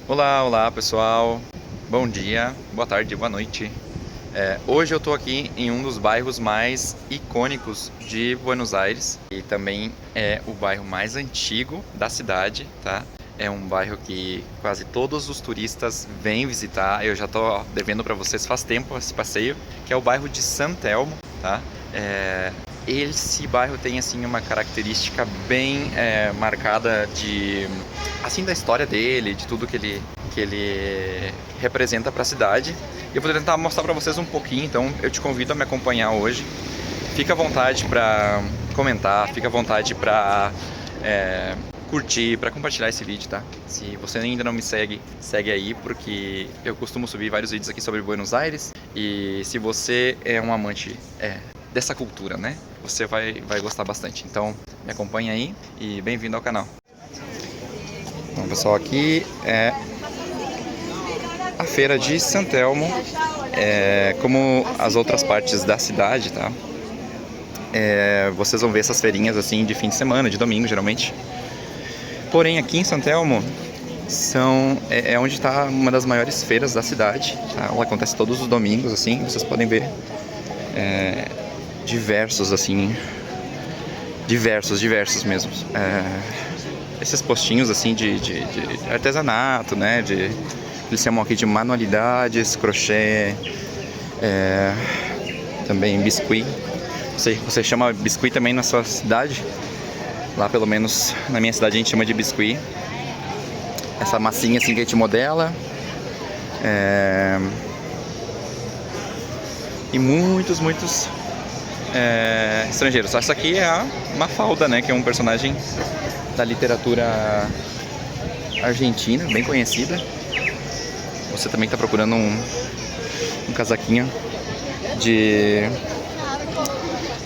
Olá, olá pessoal, bom dia, boa tarde, boa noite. Hoje eu tô aqui em um dos bairros mais icônicos de Buenos Aires e também é o bairro mais antigo da cidade, tá? É um bairro que quase todos os turistas vêm visitar. Eu já tô devendo para vocês faz tempo esse passeio, que é o bairro de San Telmo, tá? Esse bairro tem assim uma característica bem marcada de assim da história dele, de tudo que ele representa para a cidade. E eu vou tentar mostrar para vocês um pouquinho, então eu te convido a me acompanhar hoje. Fica à vontade para comentar, fica à vontade para curtir, para compartilhar esse vídeo, tá? Se você ainda não me segue, segue aí, porque eu costumo subir vários vídeos aqui sobre Buenos Aires. E se você é um amante dessa cultura, né? Você vai gostar bastante. Então me acompanha aí e bem-vindo ao canal. Bom, pessoal, aqui é a feira de San Telmo, como as outras partes da cidade, tá? Vocês vão ver essas feirinhas assim de fim de semana, de domingo geralmente. Porém, aqui em San Telmo é onde está uma das maiores feiras da cidade, tá? Ela acontece todos os domingos, assim, vocês podem ver diversos, assim, diversos mesmo. Esses postinhos assim de artesanato, né? Eles chamam aqui de manualidades, crochê, também biscuit. Você chama biscuit também na sua cidade? Lá, pelo menos na minha cidade, a gente chama de biscuit. Essa massinha assim que a gente modela. E muitos estrangeiros. Essa aqui é a Mafalda, né? Que é um personagem da literatura argentina, bem conhecida. Você também está procurando um casaquinho de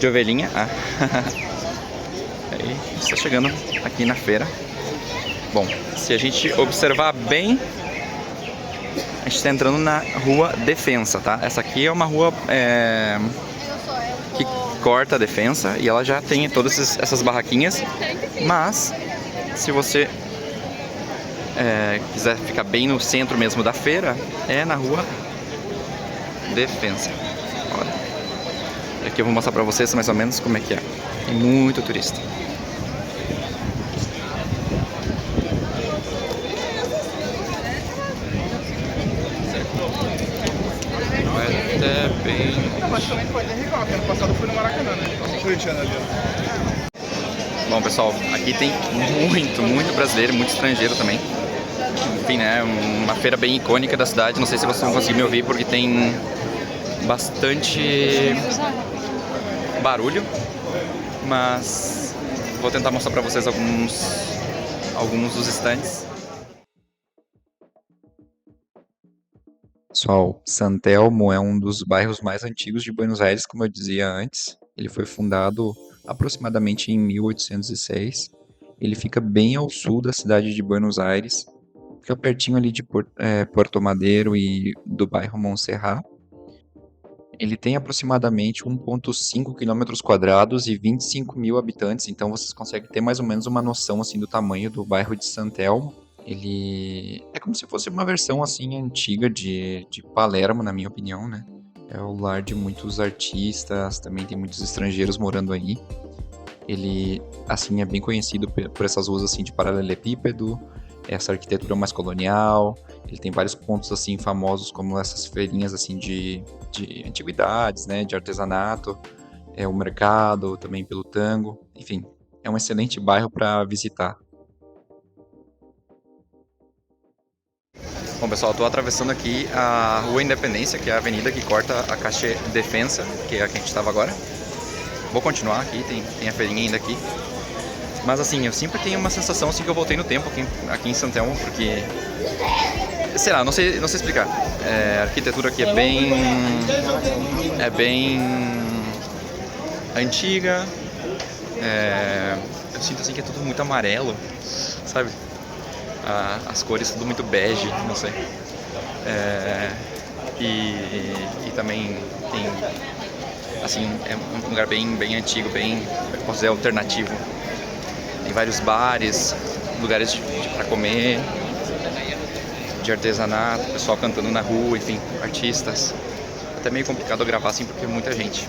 ovelhinha. Aí está chegando aqui na feira. Bom, se a gente observar bem, a gente está entrando na Rua Defensa, tá? Essa aqui é uma rua que corta a Defensa e ela já tem todas essas barraquinhas. Mas se você quiser ficar bem no centro mesmo da feira, é na Rua Defensa. Olha. E aqui eu vou mostrar pra vocês mais ou menos como é que é. Tem muito turista. Até bem... Mas também pode ter rival, que ano passado eu fui no Maracanã, né? Corintiano ali. Bom, pessoal, aqui tem muito brasileiro, muito estrangeiro também. Enfim, né, uma feira bem icônica da cidade. Não sei se vocês vão conseguir me ouvir porque tem bastante barulho, mas vou tentar mostrar para vocês alguns dos estandes. Pessoal, San Telmo é um dos bairros mais antigos de Buenos Aires, como eu dizia antes. Ele foi fundado aproximadamente em 1806. Ele fica bem ao sul da cidade de Buenos Aires. Fica pertinho ali de Porto Madeiro e do bairro Montserrat. Ele tem aproximadamente 1,5 km² e 25 mil habitantes, então vocês conseguem ter mais ou menos uma noção assim, do tamanho do bairro de San Telmo. Ele é como se fosse uma versão assim antiga de Palermo, na minha opinião, né? É o lar de muitos artistas, também tem muitos estrangeiros morando aí. Ele, assim, é bem conhecido por essas ruas assim de paralelepípedo, essa arquitetura mais colonial. Ele tem vários pontos assim famosos, como essas feirinhas assim de antiguidades, né, de artesanato, o mercado, também pelo tango. Enfim, é um excelente bairro para visitar. Bom, pessoal, estou atravessando aqui a Rua Independência, que é a avenida que corta a Calle Defensa, que é a que a gente estava agora. Vou continuar aqui, tem a feirinha ainda aqui. Mas assim, eu sempre tenho uma sensação assim que eu voltei no tempo aqui em San Telmo, porque... sei lá, não sei explicar. A arquitetura aqui é bem antiga. Eu sinto assim que é tudo muito amarelo, sabe? As cores tudo muito bege, não sei. E também tem, assim, é um lugar bem antigo, bem, posso dizer, alternativo. Tem vários bares, lugares para comer. de artesanato, pessoal cantando na rua, enfim, artistas. Até meio complicado gravar assim porque é muita gente.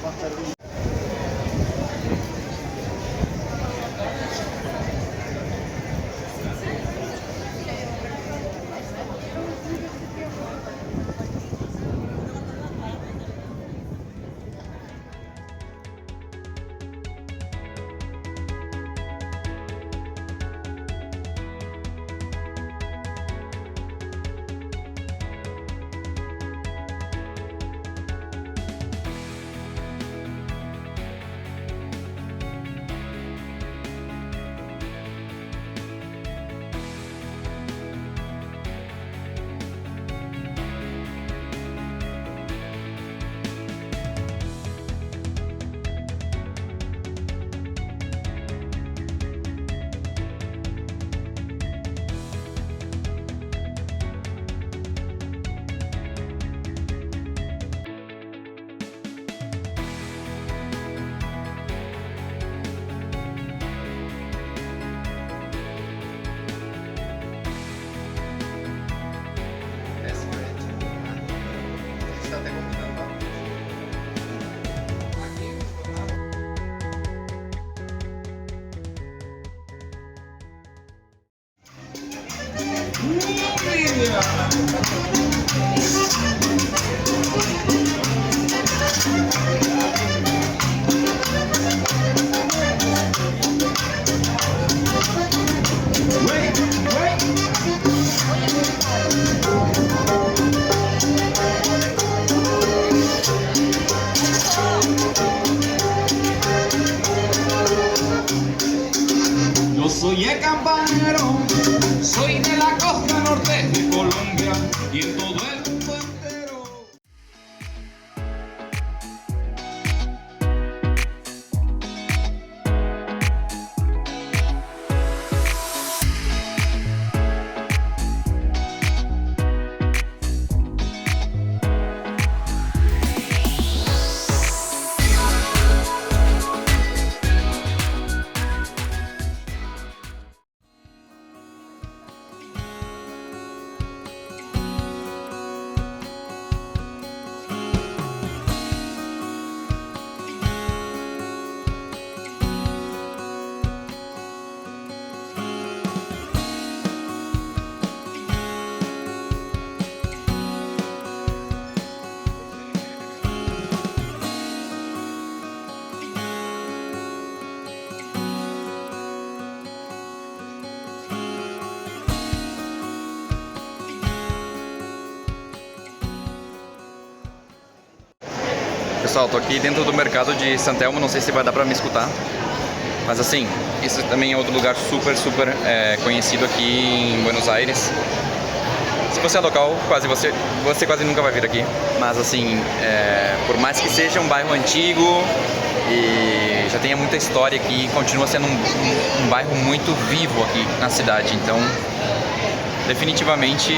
Yo soy el campanero, soy de la costa norte de Colombia y en todo el mundo entero. Pessoal, tô aqui dentro do mercado de San Telmo, não sei se vai dar pra me escutar. Mas assim, esse também é outro lugar super conhecido aqui em Buenos Aires. Se você é local, você quase nunca vai vir aqui. Mas assim, por mais que seja um bairro antigo e já tenha muita história aqui, continua sendo um bairro muito vivo aqui na cidade. Então, definitivamente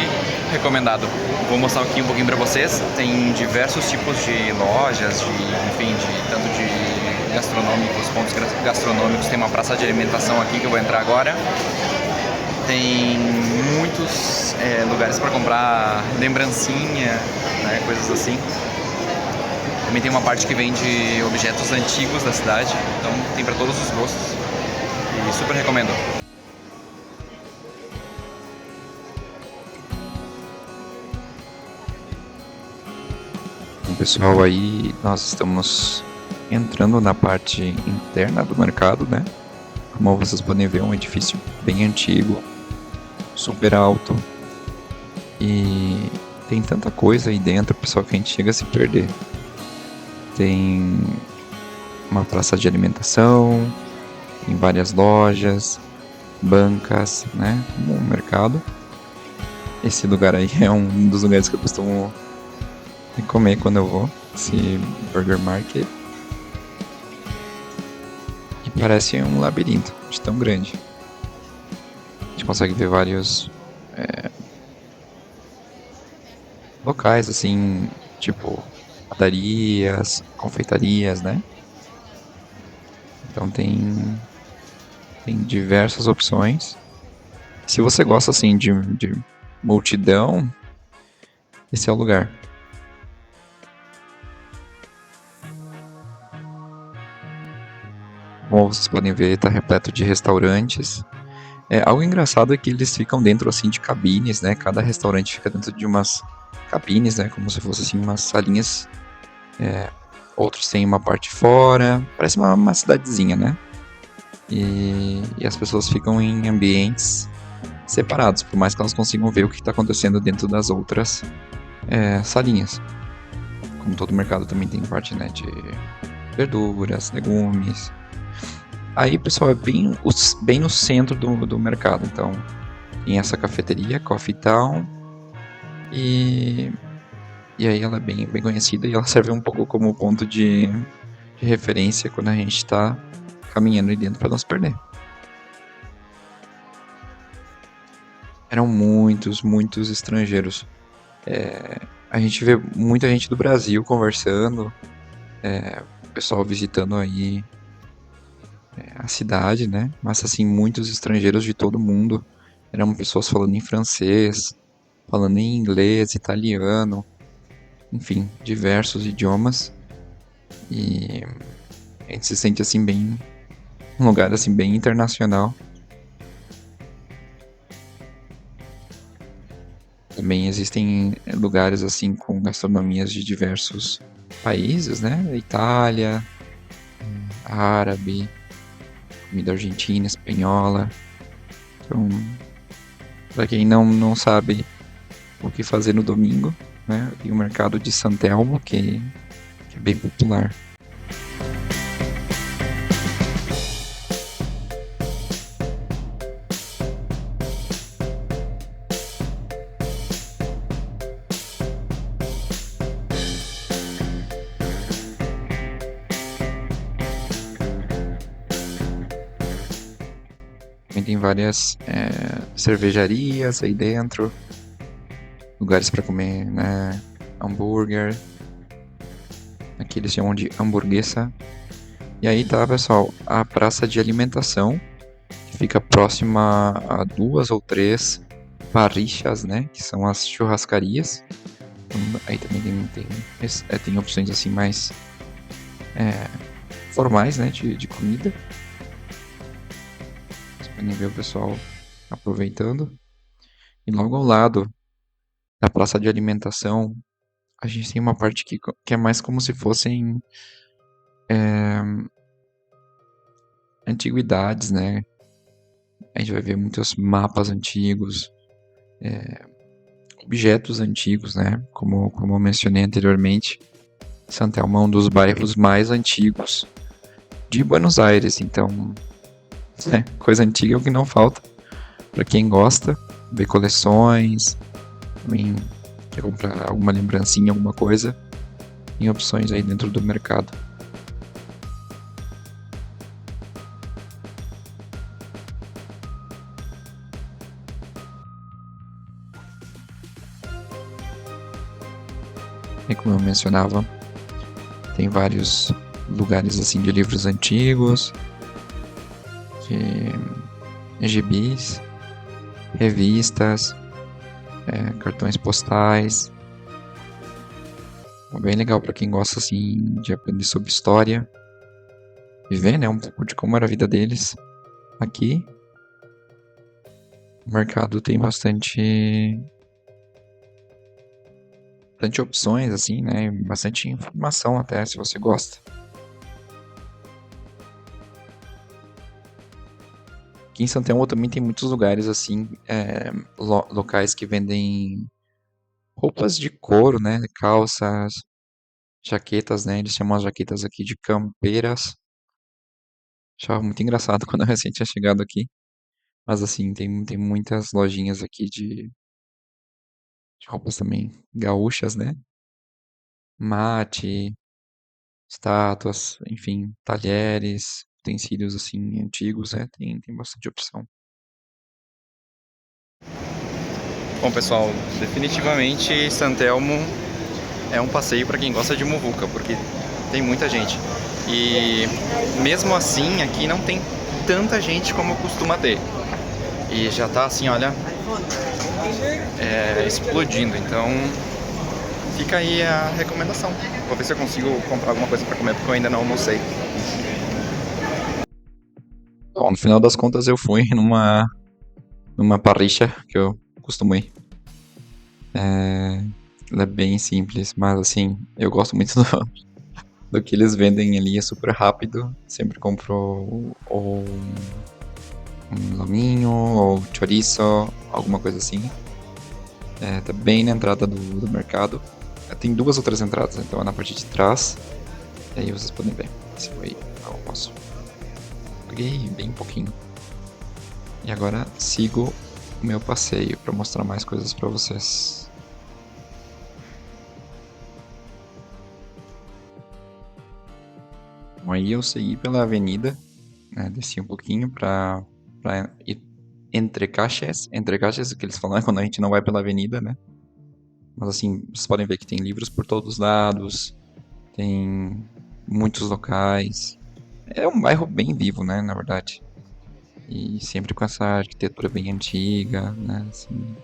recomendado. Vou mostrar aqui um pouquinho pra vocês. Tem diversos tipos de lojas, tanto de gastronômicos, pontos gastronômicos. Tem uma praça de alimentação aqui que eu vou entrar agora. Tem muitos lugares para comprar lembrancinha, né, coisas assim. Também tem uma parte que vende objetos antigos da cidade, então tem para todos os gostos e super recomendo. Bom, pessoal, aí nós estamos entrando na parte interna do mercado, né? Como vocês podem ver, é um edifício bem antigo, super alto, e tem tanta coisa aí dentro, pessoal, que a gente chega a se perder. Tem uma praça de alimentação, tem várias lojas, bancas, né? Um mercado. Esse lugar aí é um dos lugares que eu costumo comer quando eu vou, esse Burger Market. E parece um labirinto, de tão grande. A gente consegue ver vários locais, assim, tipo padarias, confeitarias, né? Então tem diversas opções. Se você gosta, assim, de multidão, esse é o lugar. Como vocês podem ver, está repleto de restaurantes. Algo engraçado é que eles ficam dentro assim de cabines, né? Cada restaurante fica dentro de umas cabines, né? Como se fossem assim, umas salinhas. Outros têm uma parte fora. Parece uma cidadezinha, né? E as pessoas ficam em ambientes separados, por mais que elas consigam ver o que está acontecendo dentro das outras salinhas. Como todo mercado também tem parte, né, de verduras, legumes. Aí, pessoal, é bem no centro do mercado. Então, tem essa cafeteria, Coffee Town. E aí ela é bem conhecida e ela serve um pouco como ponto de referência quando a gente está caminhando ali dentro para não se perder. Eram muitos estrangeiros. A gente vê muita gente do Brasil conversando, o pessoal visitando aí a cidade, né? Mas assim, muitos estrangeiros de todo mundo. Eram pessoas falando em francês, falando em inglês, italiano, enfim, diversos idiomas. E a gente se sente assim um lugar assim bem internacional. Também existem lugares assim com gastronomias de diversos países, né? Itália, árabe, comida argentina, espanhola. Então, para quem não sabe o que fazer no domingo, né? Tem o mercado de San Telmo, que é bem popular. Também tem várias cervejarias aí dentro, lugares para comer, né, hambúrguer, aqui eles chamam de hamburguesa. E aí tá, pessoal, a praça de alimentação, que fica próxima a 2 ou 3 parrillas, né, que são as churrascarias. Então, aí também tem opções assim mais formais, né, de comida. Podem ver o pessoal aproveitando. E logo ao lado da praça de alimentação, a gente tem uma parte que é mais como se fossem antiguidades, né? A gente vai ver muitos mapas antigos, objetos antigos, né? Como eu mencionei anteriormente, San Telmo é um dos bairros mais antigos de Buenos Aires, então coisa antiga é o que não falta para quem gosta, ver coleções, também quer comprar alguma lembrancinha, alguma coisa, tem opções aí dentro do mercado. E como eu mencionava, tem vários lugares assim de livros antigos, de gibis, revistas, cartões postais. Bem legal para quem gosta assim de aprender sobre história e ver, né, um pouco de como era a vida deles aqui. O mercado tem bastante opções assim, né, bastante informação até, se você gosta. Aqui em San Telmo também tem muitos lugares assim, locais que vendem roupas de couro, né, calças, jaquetas, né, eles chamam as jaquetas aqui de campeiras. Achava muito engraçado quando eu recém tinha chegado aqui, mas assim, tem muitas lojinhas aqui de roupas também gaúchas, né, mate, estátuas, enfim, talheres, utensílios assim antigos, tem bastante opção. Bom, pessoal, definitivamente San Telmo é um passeio para quem gosta de muvuca, porque tem muita gente. E mesmo assim, aqui não tem tanta gente como costuma ter. E já tá assim, olha, explodindo. Então fica aí a recomendação. Vou ver se eu consigo comprar alguma coisa pra comer, porque eu ainda não almocei. Bom, no final das contas eu fui numa parricha que eu costumo ir. Ela é bem simples, mas assim, eu gosto muito do que eles vendem ali, é super rápido. Sempre compro ou um lominho ou chouriço, alguma coisa assim. Tá bem na entrada do mercado. Tem 2 ou 3 entradas, então é na parte de trás. E aí vocês podem ver. Esse foi o almoço. Paguei bem pouquinho. E agora sigo o meu passeio para mostrar mais coisas para vocês. Bom, aí eu segui pela avenida, né, desci um pouquinho para ir entre caixas que eles falam quando a gente não vai pela avenida, né? Mas assim, vocês podem ver que tem livros por todos os lados, tem muitos locais. É um bairro bem vivo, né, na verdade. E sempre com essa arquitetura bem antiga, né, assim,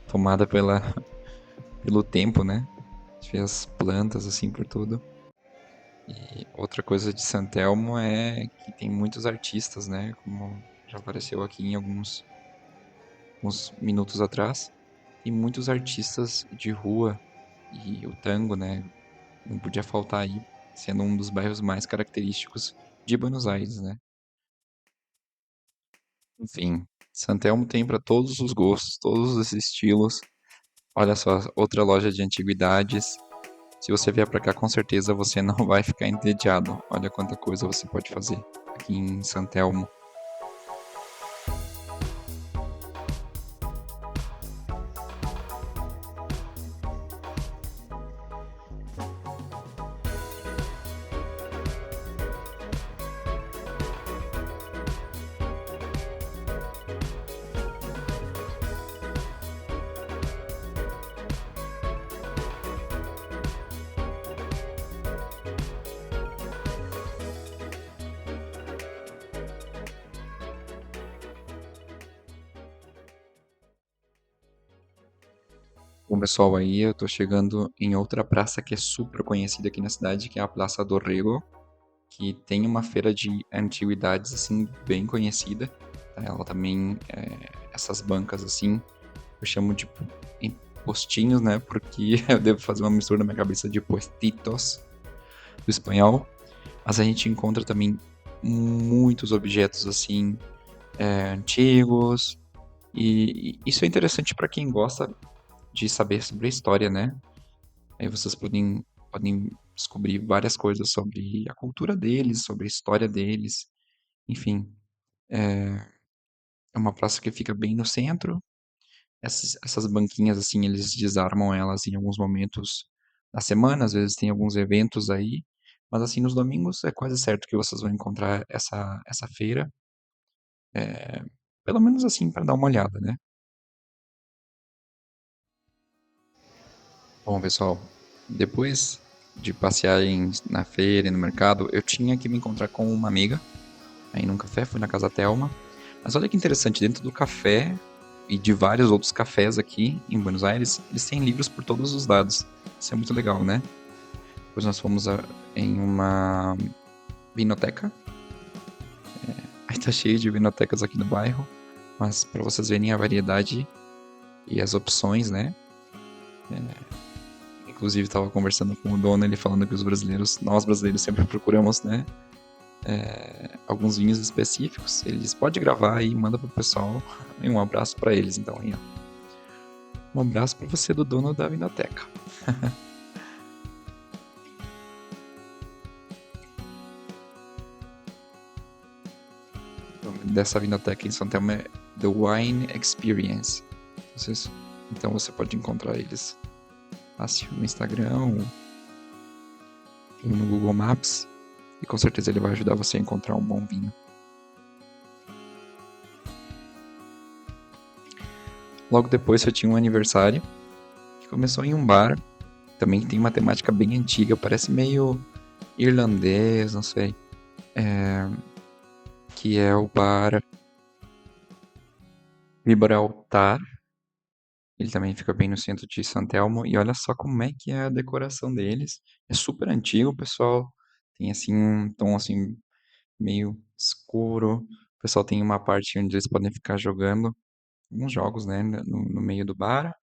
tomada pelo tempo, né? As plantas assim por tudo. E outra coisa de San Telmo é que tem muitos artistas, né? Como já apareceu aqui em alguns minutos atrás. Tem muitos artistas de rua e o tango, né? Não podia faltar aí, sendo um dos bairros mais característicos de Buenos Aires, né? Enfim, San Telmo tem para todos os gostos, todos os estilos. Olha só, outra loja de antiguidades. Se você vier para cá, com certeza você não vai ficar entediado. Olha quanta coisa você pode fazer aqui em San Telmo. Bom, pessoal, aí eu tô chegando em outra praça que é super conhecida aqui na cidade, que é a Praça do Rego, que tem uma feira de antiguidades, assim, bem conhecida. Tá? Ela também, essas bancas, assim, eu chamo de postinhos, né? Porque eu devo fazer uma mistura na minha cabeça de puestitos, do espanhol. Mas a gente encontra também muitos objetos, assim, antigos. E isso é interessante para quem gosta de saber sobre a história, né? Aí vocês podem descobrir várias coisas sobre a cultura deles, sobre a história deles. Enfim, é uma praça que fica bem no centro. Essas banquinhas, assim, eles desarmam elas em alguns momentos da semana, às vezes tem alguns eventos aí. Mas, assim, nos domingos é quase certo que vocês vão encontrar essa feira. é, Pelo menos, assim, para dar uma olhada, né? Bom, pessoal, depois de passear na feira e no mercado, eu tinha que me encontrar com uma amiga aí num café, fui na Casa Telma. Mas olha que interessante, dentro do café e de vários outros cafés aqui em Buenos Aires, eles têm livros por todos os lados. Isso é muito legal, né? Depois nós fomos em uma vinoteca. Aí tá cheio de vinotecas aqui no bairro, mas para vocês verem a variedade e as opções, né? Inclusive estava conversando com o dono, ele falando que nós brasileiros sempre procuramos, né? Alguns vinhos específicos. Ele diz, pode gravar aí, manda pro pessoal. E um abraço para eles, então, aí, ó. Um abraço para você do dono da vinoteca. O nome dessa vinoteca em São Telmo é The Wine Experience. Então você pode encontrar eles fácil no Instagram ou no Google Maps. E com certeza ele vai ajudar você a encontrar um bom vinho. Logo depois eu tinha um aniversário que começou em um bar. Também tem uma temática bem antiga, parece meio irlandês, não sei. Que é o bar Gibraltar. Ele também fica bem no centro de San Telmo. E olha só como é que é a decoração deles. É super antigo, pessoal. Tem assim um tom assim meio escuro. O pessoal tem uma parte onde eles podem ficar jogando alguns jogos, né, no meio do bar.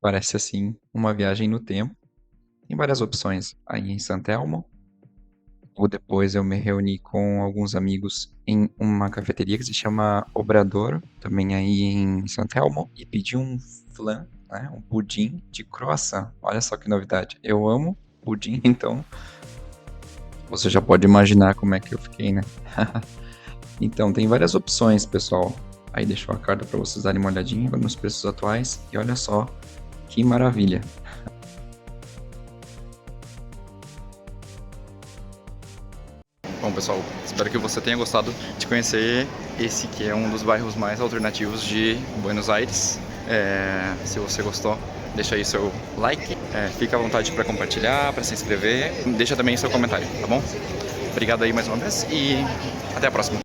Parece assim uma viagem no tempo. Tem várias opções aí em San Telmo. Ou depois eu me reuni com alguns amigos em uma cafeteria que se chama Obrador, também aí em San Telmo, e pedi um flan, né, um pudim de croissant. Olha só que novidade. Eu amo pudim, então você já pode imaginar como é que eu fiquei, né? Então, tem várias opções, pessoal. Aí deixou a carta para vocês darem uma olhadinha nos preços atuais. E olha só que maravilha. Bom, pessoal, espero que você tenha gostado de conhecer esse que é um dos bairros mais alternativos de Buenos Aires. Se você gostou, deixa aí seu like, fica à vontade para compartilhar, para se inscrever, deixa também seu comentário, tá bom? Obrigado aí mais uma vez e até a próxima.